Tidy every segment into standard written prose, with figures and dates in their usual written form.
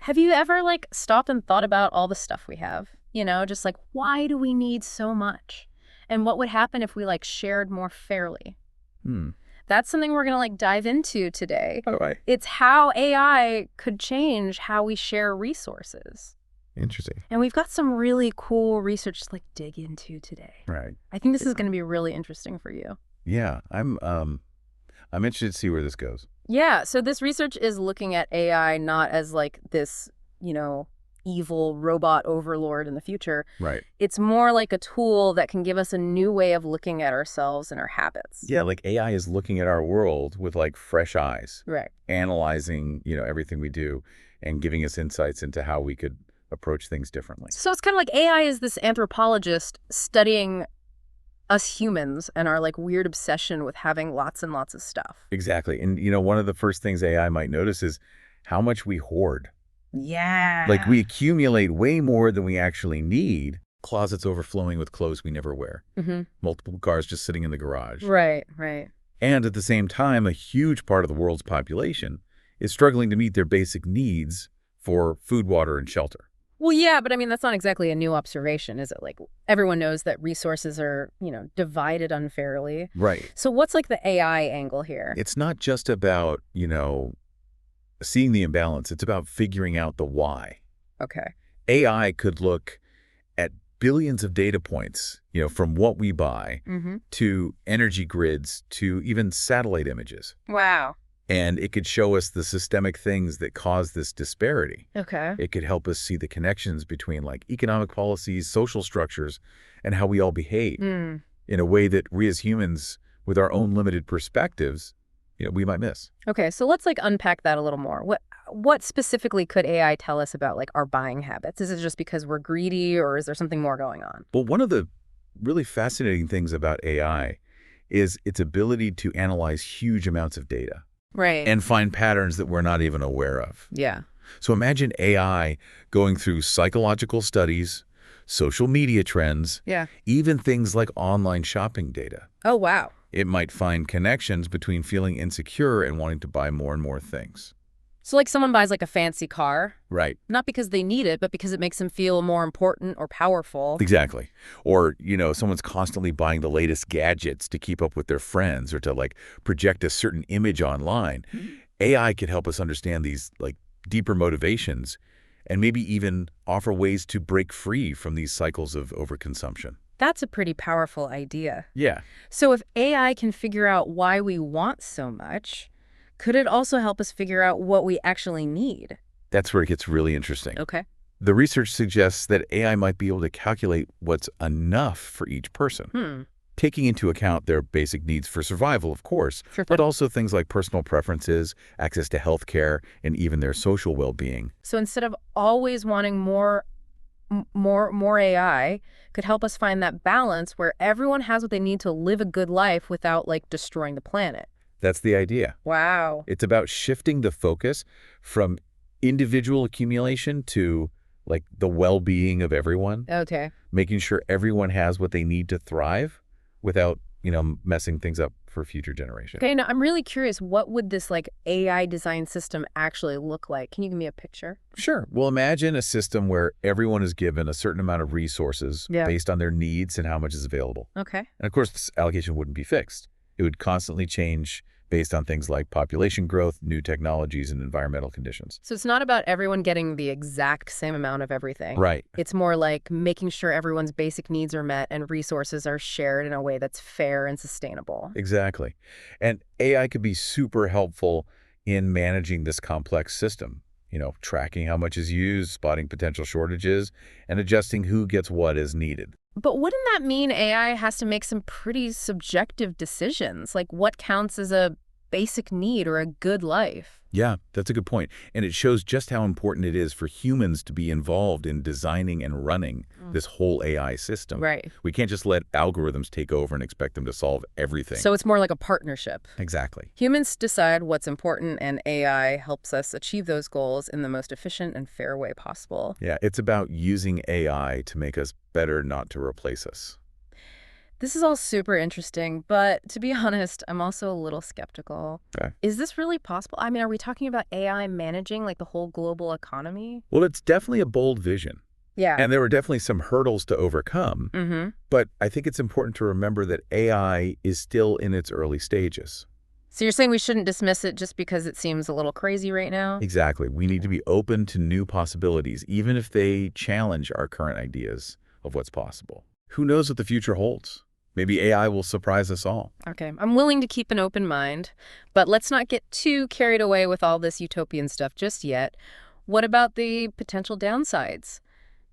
Have you ever, like, stopped and thought about all the stuff we have? You know, just like, why do we need so much? And what would happen if we, like, shared more fairly? Hmm. That's something we're going to, like, dive into today. All right. It's how AI could change how we share resources. Interesting. And we've got some really cool research to, like, dig into today. Right. I think this is going to be really interesting for you. Yeah, I'm interested to see where this goes. Yeah, so this research is looking at AI not as like this, you know, evil robot overlord in the future. Right. It's more like a tool that can give us a new way of looking at ourselves and our habits. Yeah, like AI is looking at our world with like fresh eyes, Right. analyzing, everything we do and giving us insights into how we could approach things differently. So it's kind of like AI is this anthropologist studying us humans and our like weird obsession with having lots and lots of stuff. Exactly. And, one of the first things AI might notice is how much we hoard. Yeah. Like we accumulate way more than we actually need. Closets overflowing with clothes we never wear. Mm-hmm. Multiple cars just sitting in the garage. Right, right. And at the same time, a huge part of the world's population is struggling to meet their basic needs for food, water, and shelter. Well, yeah, but I mean, that's not exactly a new observation, is it? Like, everyone knows that resources are, divided unfairly. Right. So what's like the AI angle here? It's not just about, seeing the imbalance. It's about figuring out the why. Okay. AI could look at billions of data points, from what we buy to energy grids to even satellite images. Wow. And it could show us the systemic things that cause this disparity. Okay. It could help us see the connections between like economic policies, social structures, and how we all behave in a way that we as humans, with our own limited perspectives, we might miss. Okay, so let's like unpack that a little more. What specifically could AI tell us about like our buying habits? Is it just because we're greedy, or is there something more going on? Well, one of the really fascinating things about AI is its ability to analyze huge amounts of data. Right. And find patterns that we're not even aware of. Yeah. So imagine AI going through psychological studies, social media trends, even things like online shopping data. Oh, wow. It might find connections between feeling insecure and wanting to buy more and more things. So like someone buys like a fancy car. Right. Not because they need it, but because it makes them feel more important or powerful. Exactly. Or, someone's constantly buying the latest gadgets to keep up with their friends or to like project a certain image online. AI could help us understand these like deeper motivations and maybe even offer ways to break free from these cycles of overconsumption. That's a pretty powerful idea. Yeah. So if AI can figure out why we want so much, could it also help us figure out what we actually need? That's where it gets really interesting. Okay. The research suggests that AI might be able to calculate what's enough for each person, taking into account their basic needs for survival, of course, but also things like personal preferences, access to health care, and even their social well-being. So instead of always wanting more AI, could help us find that balance where everyone has what they need to live a good life without, like, destroying the planet. That's the idea. Wow. It's about shifting the focus from individual accumulation to like the well-being of everyone. Okay. Making sure everyone has what they need to thrive without, messing things up for future generations. Okay, now I'm really curious, what would this like AI design system actually look like? Can you give me a picture? Sure. Well, imagine a system where everyone is given a certain amount of resources based on their needs and how much is available. Okay. And of course, this allocation wouldn't be fixed. It would constantly change based on things like population growth, new technologies, and environmental conditions. So it's not about everyone getting the exact same amount of everything. Right. It's more like making sure everyone's basic needs are met and resources are shared in a way that's fair and sustainable. Exactly. And AI could be super helpful in managing this complex system, tracking how much is used, spotting potential shortages, and adjusting who gets what as needed. But wouldn't that mean AI has to make some pretty subjective decisions? Like what counts as a basic need or a good life? Yeah, that's a good point. And it shows just how important it is for humans to be involved in designing and running this whole AI system. Right. We can't just let algorithms take over and expect them to solve everything. So it's more like a partnership. Exactly. Humans decide what's important, and AI helps us achieve those goals in the most efficient and fair way possible. Yeah, it's about using AI to make us better, not to replace us. This is all super interesting, but to be honest, I'm also a little skeptical. Okay. Is this really possible? I mean, are we talking about AI managing like the whole global economy? Well, it's definitely a bold vision. Yeah. And there were definitely some hurdles to overcome. Mm-hmm. But I think it's important to remember that AI is still in its early stages. So you're saying we shouldn't dismiss it just because it seems a little crazy right now? Exactly. We need to be open to new possibilities, even if they challenge our current ideas of what's possible. Who knows what the future holds? Maybe AI will surprise us all. Okay, I'm willing to keep an open mind, but let's not get too carried away with all this utopian stuff just yet. What about the potential downsides?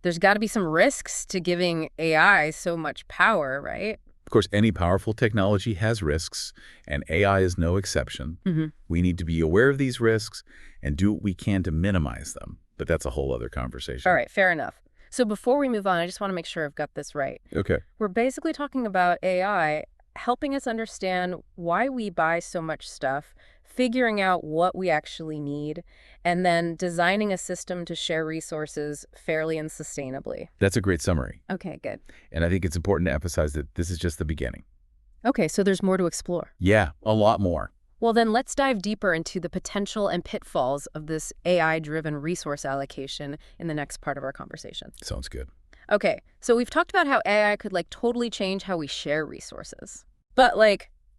There's got to be some risks to giving AI so much power, right? Of course, any powerful technology has risks, and AI is no exception. Mm-hmm. We need to be aware of these risks and do what we can to minimize them. But that's a whole other conversation. All right, fair enough. So before we move on, I just want to make sure I've got this right. Okay. We're basically talking about AI helping us understand why we buy so much stuff, figuring out what we actually need, and then designing a system to share resources fairly and sustainably. That's a great summary. Okay, good. And I think it's important to emphasize that this is just the beginning. Okay, so there's more to explore. Yeah, a lot more. Well, then let's dive deeper into the potential and pitfalls of this AI-driven resource allocation in the next part of our conversation. Sounds good. Okay, so we've talked about how AI could totally change how we share resources. But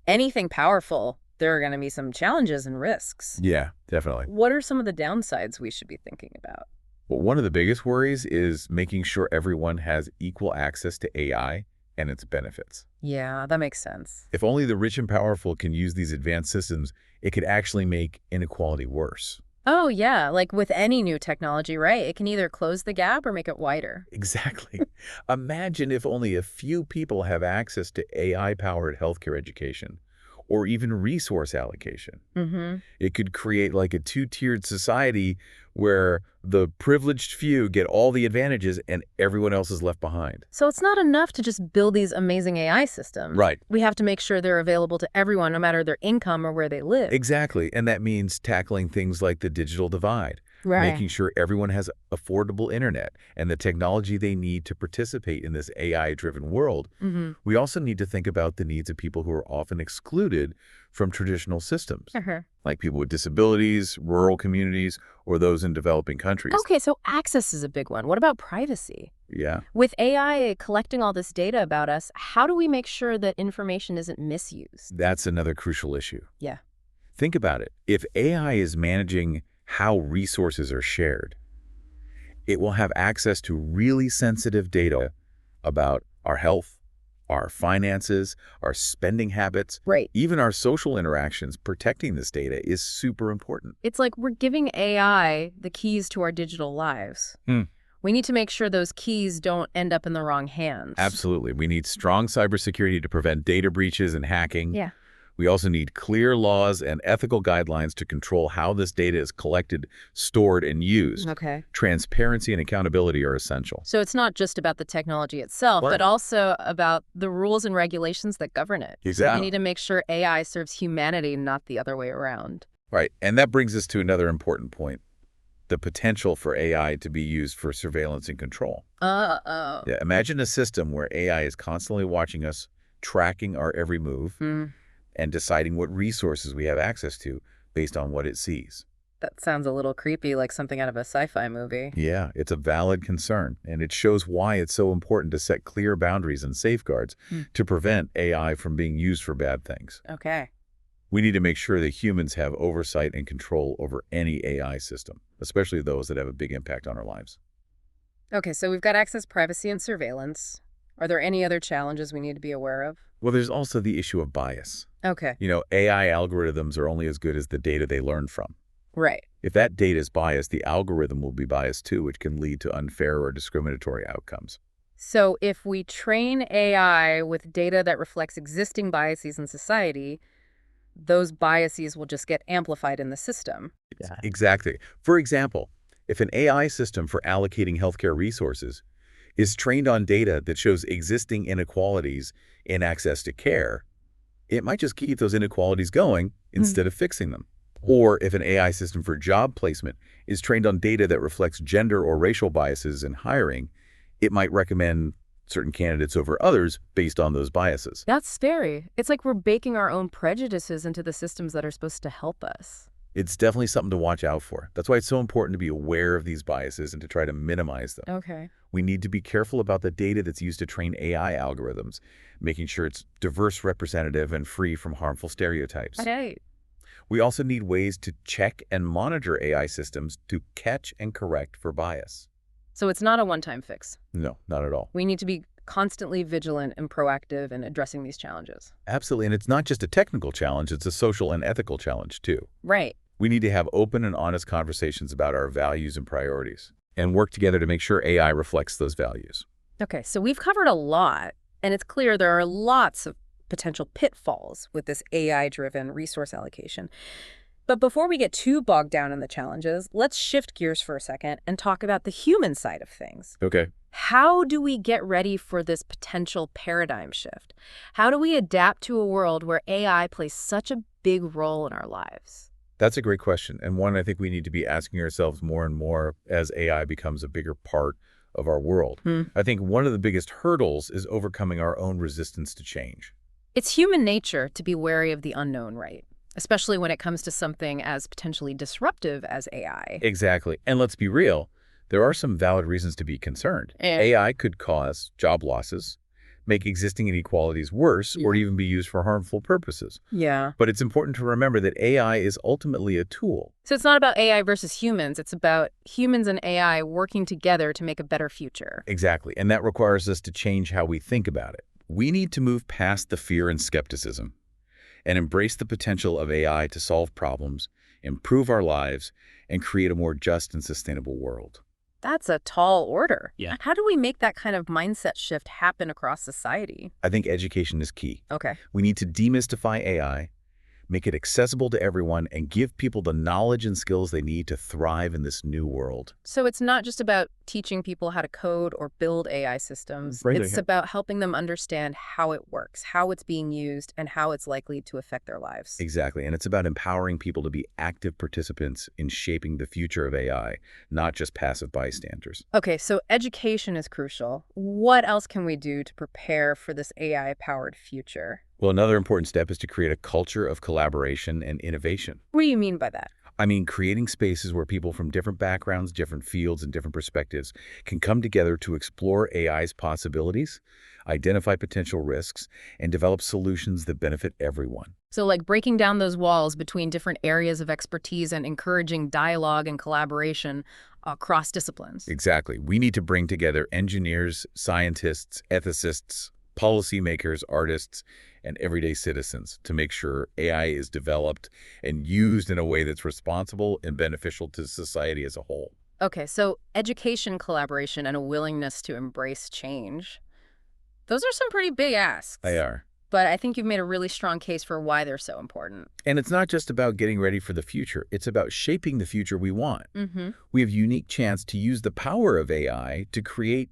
anything powerful, there are going to be some challenges and risks. Yeah, definitely. What are some of the downsides we should be thinking about? Well, one of the biggest worries is making sure everyone has equal access to AI and its benefits. Yeah, that makes sense. If only the rich and powerful can use these advanced systems, it could actually make inequality worse. Oh, yeah, like with any new technology, right? It can either close the gap or make it wider. Exactly. Imagine if only a few people have access to AI-powered healthcare education or even resource allocation. Mm-hmm. It could create a two-tiered society where the privileged few get all the advantages and everyone else is left behind. So it's not enough to just build these amazing AI systems. Right. We have to make sure they're available to everyone, no matter their income or where they live. Exactly. And that means tackling things like the digital divide, Right. making sure everyone has affordable internet and the technology they need to participate in this AI-driven world. Mm-hmm. We also need to think about the needs of people who are often excluded from traditional systems, like people with disabilities, rural communities, or those in developing countries. Okay, so access is a big one. What about privacy? Yeah. With AI collecting all this data about us, how do we make sure that information isn't misused? That's another crucial issue. Yeah. Think about it. If AI is managing how resources are shared, it will have access to really sensitive data about our health, our finances, our spending habits, Right. even our social interactions. Protecting this data is super important. It's like we're giving AI the keys to our digital lives. We need to make sure those keys don't end up in the wrong hands. Absolutely. We need strong cybersecurity to prevent data breaches and hacking. Yeah. We also need clear laws and ethical guidelines to control how this data is collected, stored, and used. Okay. Transparency and accountability are essential. So it's not just about the technology itself, Right. but also about the rules and regulations that govern it. Exactly. We need to make sure AI serves humanity, not the other way around. Right. And that brings us to another important point, the potential for AI to be used for surveillance and control. Uh-oh. Yeah, imagine a system where AI is constantly watching us, tracking our every move, and deciding what resources we have access to based on what it sees. That sounds a little creepy, like something out of a sci-fi movie. Yeah, it's a valid concern, and it shows why it's so important to set clear boundaries and safeguards to prevent AI from being used for bad things. Okay. We need to make sure that humans have oversight and control over any AI system, especially those that have a big impact on our lives. Okay, so we've got access, privacy, and surveillance. Are there any other challenges we need to be aware of? Well, there's also the issue of bias. Okay. AI algorithms are only as good as the data they learn from. Right. If that data is biased, the algorithm will be biased too, which can lead to unfair or discriminatory outcomes. So if we train AI with data that reflects existing biases in society, those biases will just get amplified in the system. Yeah. Exactly. For example, if an AI system for allocating healthcare resources is trained on data that shows existing inequalities in access to care, it might just keep those inequalities going instead of fixing them. Or if an AI system for job placement is trained on data that reflects gender or racial biases in hiring, it might recommend certain candidates over others based on those biases. That's scary. It's like we're baking our own prejudices into the systems that are supposed to help us. It's definitely something to watch out for. That's why it's so important to be aware of these biases and to try to minimize them. Okay. We need to be careful about the data that's used to train AI algorithms, making sure it's diverse, representative, and free from harmful stereotypes. Right. We also need ways to check and monitor AI systems to catch and correct for bias. So it's not a one-time fix. No, not at all. We need to be constantly vigilant and proactive in addressing these challenges. Absolutely. And it's not just a technical challenge, it's a social and ethical challenge, too. Right. We need to have open and honest conversations about our values and priorities and work together to make sure AI reflects those values. Okay, so we've covered a lot, and it's clear there are lots of potential pitfalls with this AI-driven resource allocation. But before we get too bogged down in the challenges, let's shift gears for a second and talk about the human side of things. Okay. How do we get ready for this potential paradigm shift? How do we adapt to a world where AI plays such a big role in our lives? That's a great question, and one I think we need to be asking ourselves more and more as AI becomes a bigger part of our world. I think one of the biggest hurdles is overcoming our own resistance to change. It's human nature to be wary of the unknown, right? Especially when it comes to something as potentially disruptive as AI. Exactly. And let's be real, there are some valid reasons to be concerned. AI could cause job losses, make existing inequalities worse, or even be used for harmful purposes. Yeah. But it's important to remember that AI is ultimately a tool. So it's not about AI versus humans. It's about humans and AI working together to make a better future. Exactly. And that requires us to change how we think about it. We need to move past the fear and skepticism and embrace the potential of AI to solve problems, improve our lives, and create a more just and sustainable world. That's a tall order. Yeah. How do we make that kind of mindset shift happen across society? I think education is key. Okay. We need to demystify AI, make it accessible to everyone, and give people the knowledge and skills they need to thrive in this new world. So it's not just about teaching people how to code or build AI systems. Right. It's about helping them understand how it works, how it's being used, and how it's likely to affect their lives. Exactly. And it's about empowering people to be active participants in shaping the future of AI, not just passive bystanders. Okay, so education is crucial. What else can we do to prepare for this AI-powered future? Well, another important step is to create a culture of collaboration and innovation. What do you mean by that? I mean, creating spaces where people from different backgrounds, different fields, and different perspectives can come together to explore AI's possibilities, identify potential risks, and develop solutions that benefit everyone. So like breaking down those walls between different areas of expertise and encouraging dialogue and collaboration across disciplines. Exactly. We need to bring together engineers, scientists, ethicists, policymakers, artists, and everyday citizens to make sure AI is developed and used in a way that's responsible and beneficial to society as a whole. Okay, so education, collaboration, and a willingness to embrace change. Those are some pretty big asks. They are. But I think you've made a really strong case for why they're so important. And it's not just about getting ready for the future. It's about shaping the future we want. We have a unique chance to use the power of AI to create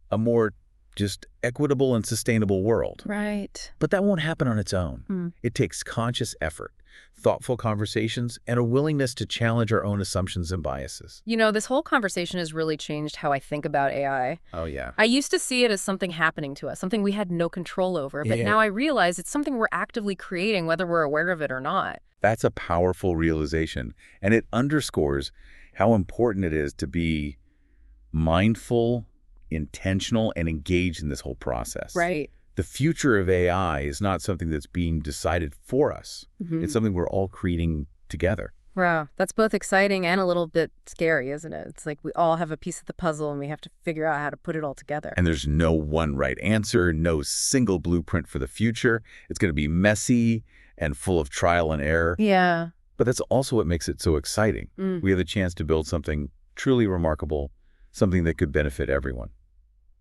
a more just equitable and sustainable world. Right. But that won't happen on its own. It takes conscious effort, thoughtful conversations, and a willingness to challenge our own assumptions and biases. You know, this whole conversation has really changed how I think about AI. Oh, yeah. I used to see it as something happening to us, something we had no control over, but now I realize it's something we're actively creating, whether we're aware of it or not. That's a powerful realization, and it underscores how important it is to be mindful, intentional, and engaged in this whole process. Right. The future of AI is not something that's being decided for us. It's something we're all creating together. Wow, that's both exciting and a little bit scary, isn't it? It's like we all have a piece of the puzzle and we have to figure out how to put it all together. And there's no one right answer, no single blueprint for the future. It's going to be messy and full of trial and error. Yeah. But that's also what makes it so exciting. We have the chance to build something truly remarkable, something that could benefit everyone.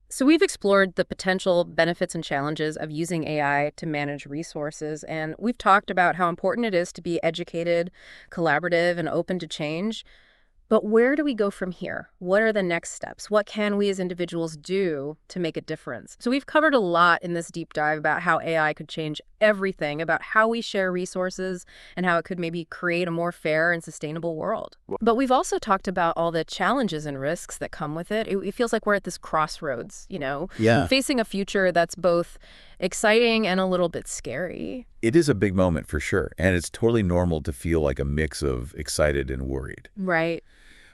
So we've explored the potential benefits and challenges of using AI to manage resources, and we've talked about how important it is to be educated, collaborative, and open to change. But where do we go from here? What are the next steps? What can we as individuals do to make a difference? So we've covered a lot in this deep dive about how AI could change everything, about how we share resources, and how it could maybe create a more fair and sustainable world. But we've also talked about all the challenges and risks that come with it. It feels like we're at this crossroads, Yeah. facing a future that's both exciting and a little bit scary. It is a big moment for sure, and it's totally normal to feel like a mix of excited and worried. Right.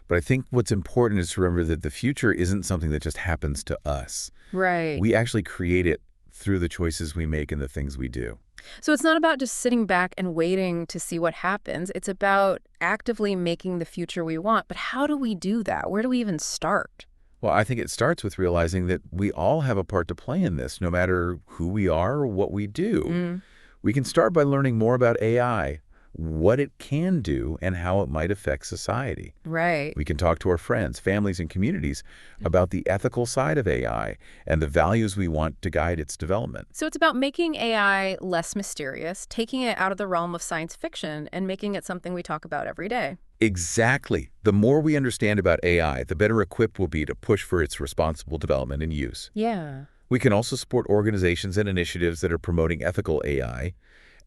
But I think what's important is to remember that the future isn't something that just happens to us. Right. We actually create it through the choices we make and the things we do. So it's not about just sitting back and waiting to see what happens. It's about actively making the future we want. But how do we do that? Where do we even start? Well, I think it starts with realizing that we all have a part to play in this, no matter who we are or what we do. We can start by learning more about AI, what it can do, and how it might affect society. Right. We can talk to our friends, families, and communities about the ethical side of AI and the values we want to guide its development. So it's about making AI less mysterious, taking it out of the realm of science fiction, and making it something we talk about every day. Exactly. The more we understand about AI, the better equipped we'll be to push for its responsible development and use. Yeah. We can also support organizations and initiatives that are promoting ethical AI,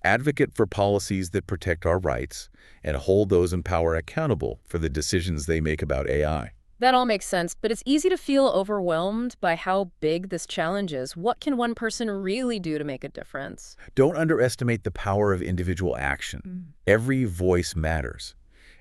advocate for policies that protect our rights, and hold those in power accountable for the decisions they make about AI. That all makes sense, but it's easy to feel overwhelmed by how big this challenge is. What can one person really do to make a difference? Don't underestimate the power of individual action. Every voice matters.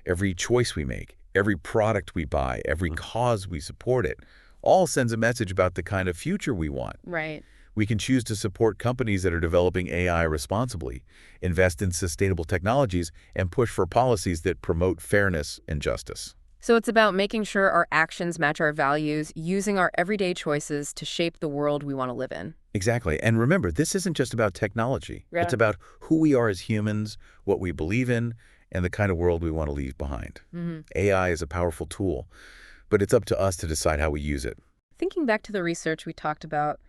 Every choice we make, every product we buy, every cause we support it, all sends a message about the kind of future we want. Right. We can choose to support companies that are developing AI responsibly, invest in sustainable technologies, and push for policies that promote fairness and justice. So it's about making sure our actions match our values, using our everyday choices to shape the world we want to live in. Exactly. And remember, this isn't just about technology. Yeah. It's about who we are as humans, what we believe in, and the kind of world we want to leave behind. AI is a powerful tool, but it's up to us to decide how we use it. Thinking back to the research we talked about,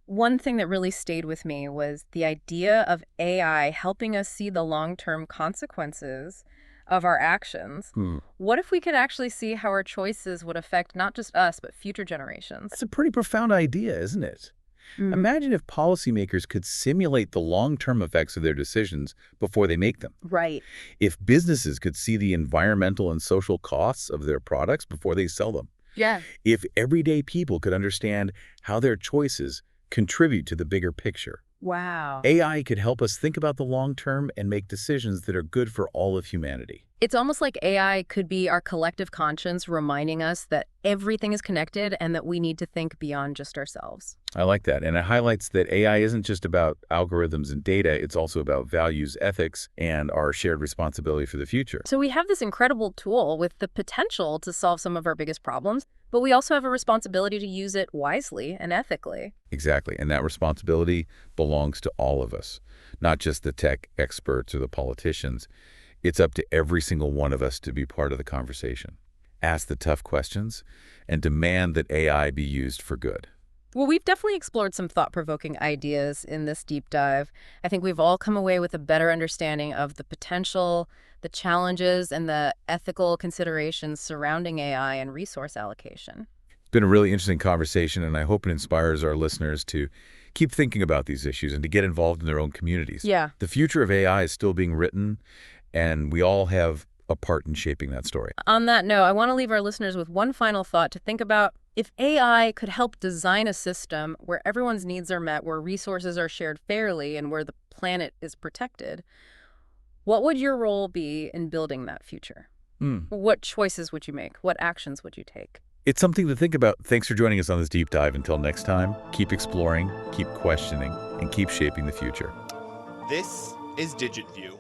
one thing that really stayed with me was the idea of AI helping us see the long-term consequences of our actions. What if we could actually see how our choices would affect not just us, but future generations? That's a pretty profound idea, isn't it? Imagine if policymakers could simulate the long-term effects of their decisions before they make them. Right. If businesses could see the environmental and social costs of their products before they sell them. Yeah. If everyday people could understand how their choices contribute to the bigger picture. Wow. AI could help us think about the long term and make decisions that are good for all of humanity. It's almost like AI could be our collective conscience reminding us that everything is connected and that we need to think beyond just ourselves. I like that. And it highlights that AI isn't just about algorithms and data. It's also about values, ethics, and our shared responsibility for the future. So we have this incredible tool with the potential to solve some of our biggest problems, but we also have a responsibility to use it wisely and ethically. Exactly. And that responsibility belongs to all of us, not just the tech experts or the politicians. It's up to every single one of us to be part of the conversation. Ask the tough questions and demand that AI be used for good. Well, we've definitely explored some thought-provoking ideas in this deep dive. I think we've all come away with a better understanding of the potential, the challenges, and the ethical considerations surrounding AI and resource allocation. It's been a really interesting conversation, and I hope it inspires our listeners to keep thinking about these issues and to get involved in their own communities. Yeah. The future of AI is still being written, and we all have a part in shaping that story. On that note, I want to leave our listeners with one final thought to think about. If AI could help design a system where everyone's needs are met, where resources are shared fairly, and where the planet is protected, what would your role be in building that future? What choices would you make? What actions would you take? It's something to think about. Thanks for joining us on this deep dive. Until next time, keep exploring, keep questioning, and keep shaping the future. This is DigitView.